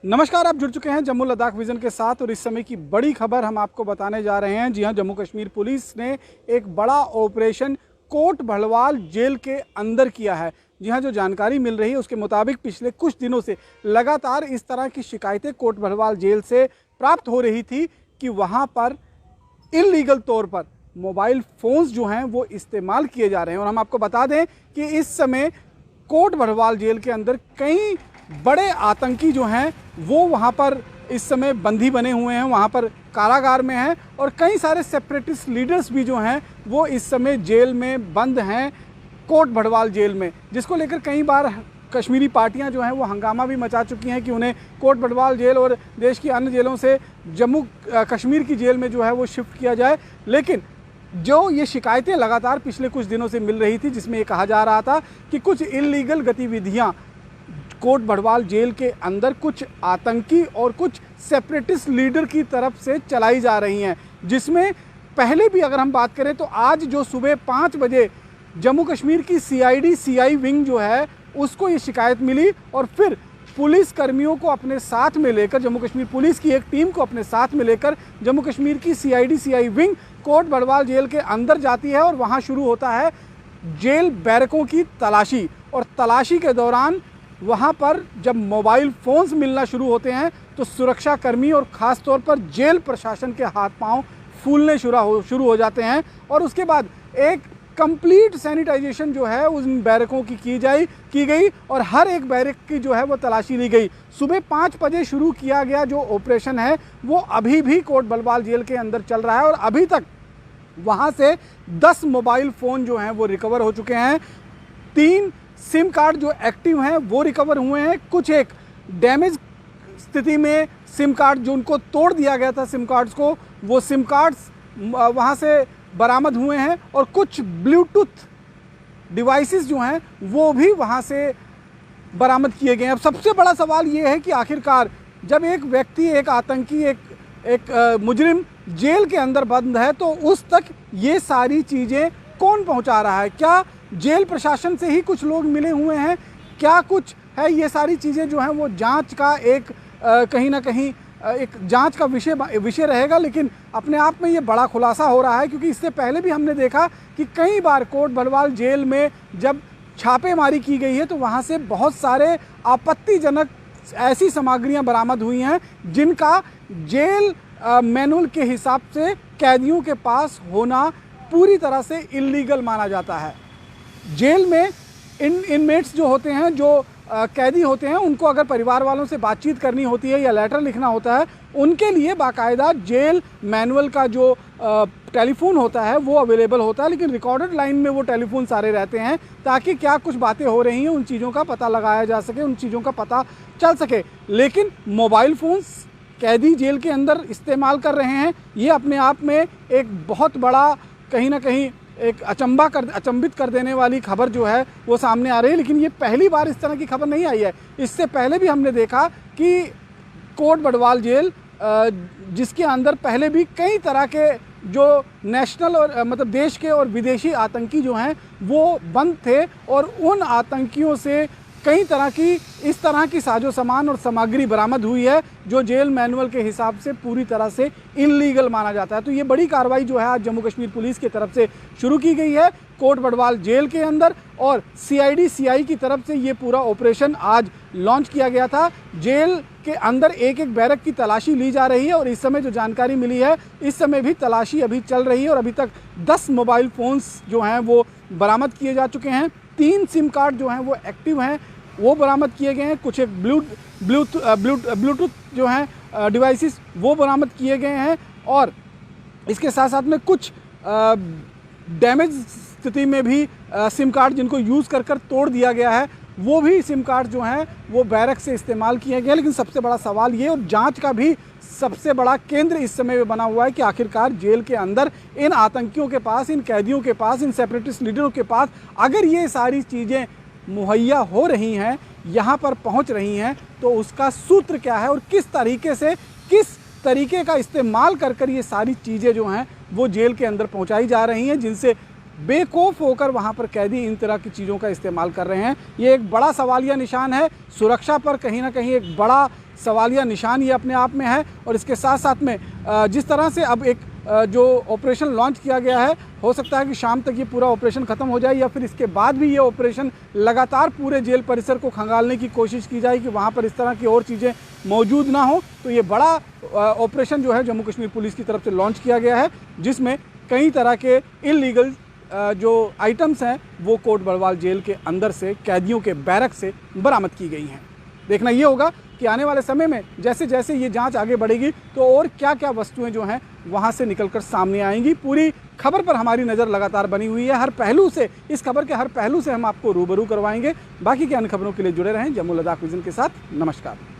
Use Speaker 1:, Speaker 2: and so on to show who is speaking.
Speaker 1: नमस्कार, आप जुड़ चुके हैं जम्मू लद्दाख विजन के साथ और इस समय की बड़ी खबर हम आपको बताने जा रहे हैं। जी हां, जम्मू कश्मीर पुलिस ने एक बड़ा ऑपरेशन कोट भड़वाल जेल के अंदर किया है। जी हां, जो जानकारी मिल रही है उसके मुताबिक पिछले कुछ दिनों से लगातार इस तरह की शिकायतें कोट भड़वाल जेल से प्राप्त हो रही थी कि वहां पर इल्लीगल तौर पर मोबाइल फ़ोन्स जो हैं वो इस्तेमाल किए जा रहे हैं। और हम आपको बता दें कि इस समय कोट भड़वाल जेल के अंदर कई बड़े आतंकी जो हैं वो वहाँ पर इस समय बंदी बने हुए हैं, वहाँ पर कारागार में हैं। और कई सारे सेपरेटिस्ट लीडर्स भी जो हैं वो इस समय जेल में बंद हैं, कोट भड़वाल जेल में, जिसको लेकर कई बार कश्मीरी पार्टियां जो हैं वो हंगामा भी मचा चुकी हैं कि उन्हें कोट भड़वाल जेल और देश की अन्य जेलों से जम्मू कश्मीर की जेल में जो है वो शिफ्ट किया जाए। लेकिन जो ये शिकायतें लगातार पिछले कुछ दिनों से मिल रही थी, जिसमें ये कहा जा रहा था कि कुछ इल्लीगल गतिविधियां कोट भड़वाल जेल के अंदर कुछ आतंकी और कुछ सेपरेटिस्ट लीडर की तरफ से चलाई जा रही हैं, जिसमें पहले भी अगर हम बात करें तो आज जो सुबह 5 बजे जम्मू कश्मीर की CID/CI विंग जो है उसको ये शिकायत मिली और फिर पुलिस कर्मियों को अपने साथ में लेकर, जम्मू कश्मीर पुलिस की एक टीम को अपने साथ में लेकर जम्मू कश्मीर की CID/CI wing coat Bhadwal jail के अंदर जाती है और वहाँ शुरू होता है जेल बैरकों की तलाशी। और तलाशी के दौरान वहाँ पर जब मोबाइल फ़ोन्स मिलना शुरू होते हैं तो सुरक्षा कर्मी और ख़ास तौर पर जेल प्रशासन के हाथ पांव फूलने शुरू हो जाते हैं। और उसके बाद एक कंप्लीट सैनिटाइजेशन जो है उन बैरकों की गई और हर एक बैरक की जो है वो तलाशी ली गई। सुबह 5 बजे शुरू किया गया जो ऑपरेशन है वो अभी भी कोट भड़वाल जेल के अंदर चल रहा है और अभी तक वहाँ से 10 मोबाइल फ़ोन जो हैं वो रिकवर हो चुके हैं। 3 सिम कार्ड जो एक्टिव हैं वो रिकवर हुए हैं। कुछ एक डैमेज स्थिति में सिम कार्ड जो उनको तोड़ दिया गया था सिम कार्ड्स को, वो सिम कार्ड्स वहाँ से बरामद हुए हैं और कुछ ब्लूटूथ डिवाइसेस जो हैं वो भी वहाँ से बरामद किए गए हैं। अब सबसे बड़ा सवाल ये है कि आखिरकार जब एक व्यक्ति, एक आतंकी, एक मुजरिम जेल के अंदर बंद है तो उस तक ये सारी चीज़ें कौन पहुँचा रहा है? क्या जेल प्रशासन से ही कुछ लोग मिले हुए हैं? क्या कुछ है? ये सारी चीज़ें जो हैं वो जांच का एक कहीं ना कहीं एक जांच का विषय रहेगा। लेकिन अपने आप में ये बड़ा खुलासा हो रहा है क्योंकि इससे पहले भी हमने देखा कि कई बार कोट भड़वाल जेल में जब छापेमारी की गई है तो वहाँ से बहुत सारे आपत्तिजनक ऐसी सामग्रियाँ बरामद हुई हैं जिनका जेल मैनुअल के हिसाब से कैदियों के पास होना पूरी तरह से इल्लीगल माना जाता है। जेल में इनमेट्स जो होते हैं, जो कैदी होते हैं, उनको अगर परिवार वालों से बातचीत करनी होती है या लेटर लिखना होता है, उनके लिए बाकायदा जेल मैनुअल का जो टेलीफोन होता है वो अवेलेबल होता है। लेकिन रिकॉर्डेड लाइन में वो टेलीफोन सारे रहते हैं ताकि क्या कुछ बातें हो रही हैं उन चीज़ों का पता लगाया जा सके, उन चीज़ों का पता चल सके। लेकिन मोबाइल फ़ोन्स कैदी जेल के अंदर इस्तेमाल कर रहे हैं, ये अपने आप में एक बहुत बड़ा कहीं ना कहीं एक अचंभित कर देने वाली खबर जो है वो सामने आ रही है। लेकिन ये पहली बार इस तरह की खबर नहीं आई है। इससे पहले भी हमने देखा कि कोट भड़वाल जेल जिसके अंदर पहले भी कई तरह के जो नेशनल और मतलब देश के और विदेशी आतंकी जो हैं वो बंद थे और उन आतंकियों से कई तरह की इस तरह की साजो सामान और सामग्री बरामद हुई है जो जेल मैनुअल के हिसाब से पूरी तरह से इल्लीगल माना जाता है। तो ये बड़ी कार्रवाई जो है आज जम्मू कश्मीर पुलिस की तरफ से शुरू की गई है कोट भड़वाल जेल के अंदर और CID/CI की तरफ से ये पूरा ऑपरेशन आज लॉन्च किया गया था। जेल के अंदर एक एक बैरक की तलाशी ली जा रही है और इस समय जो जानकारी मिली है इस समय भी तलाशी अभी चल रही है और अभी तक 10 मोबाइल फ़ोन्स जो हैं वो बरामद किए जा चुके हैं। 3 सिम कार्ड जो हैं वो एक्टिव हैं, वो बरामद किए गए हैं। कुछ एक ब्लूटूथ जो हैं डिवाइसेस वो बरामद किए गए हैं और इसके साथ साथ में कुछ डैमेज स्थिति में भी सिम कार्ड जिनको यूज़ कर तोड़ दिया गया है वो भी सिम कार्ड जो हैं वो बैरक से इस्तेमाल किए गए। लेकिन सबसे बड़ा सवाल ये और जांच का भी सबसे बड़ा केंद्र इस समय में बना हुआ है कि आखिरकार जेल के अंदर इन आतंकियों के पास, इन कैदियों के पास, इन सेपरेटिस्ट लीडरों के पास अगर ये सारी चीज़ें मुहैया हो रही हैं, यहाँ पर पहुँच रही हैं, तो उसका सूत्र क्या है और किस तरीके का इस्तेमाल कर ये सारी चीज़ें जो हैं वो जेल के अंदर पहुँचाई जा रही हैं, जिनसे बेखौफ होकर वहां पर कैदी इन तरह की चीज़ों का इस्तेमाल कर रहे हैं। ये एक बड़ा सवालिया निशान है, सुरक्षा पर कहीं ना कहीं एक बड़ा सवालिया निशान ये अपने आप में है। और इसके साथ साथ में जिस तरह से अब एक जो ऑपरेशन लॉन्च किया गया है, हो सकता है कि शाम तक ये पूरा ऑपरेशन ख़त्म हो जाए या फिर इसके बाद भी ये ऑपरेशन लगातार पूरे जेल परिसर को खंगालने की कोशिश की जाए कि वहाँ पर इस तरह की और चीज़ें मौजूद ना हो। तो ये बड़ा ऑपरेशन जो है जम्मू कश्मीर पुलिस की तरफ से लॉन्च किया गया है, जिसमें कई तरह के इलीगल जो आइटम्स हैं वो कोट बड़वाल जेल के अंदर से, कैदियों के बैरक से बरामद की गई हैं। देखना ये होगा कि आने वाले समय में जैसे जैसे ये जांच आगे बढ़ेगी तो और क्या क्या वस्तुएं जो हैं वहां से निकलकर सामने आएंगी। पूरी खबर पर हमारी नज़र लगातार बनी हुई है, हर पहलू से, इस खबर के हर पहलू से हम आपको रूबरू करवाएंगे। बाकी की अन्य खबरों के लिए जुड़े रहें जम्मू लद्दाख विजन के साथ। नमस्कार।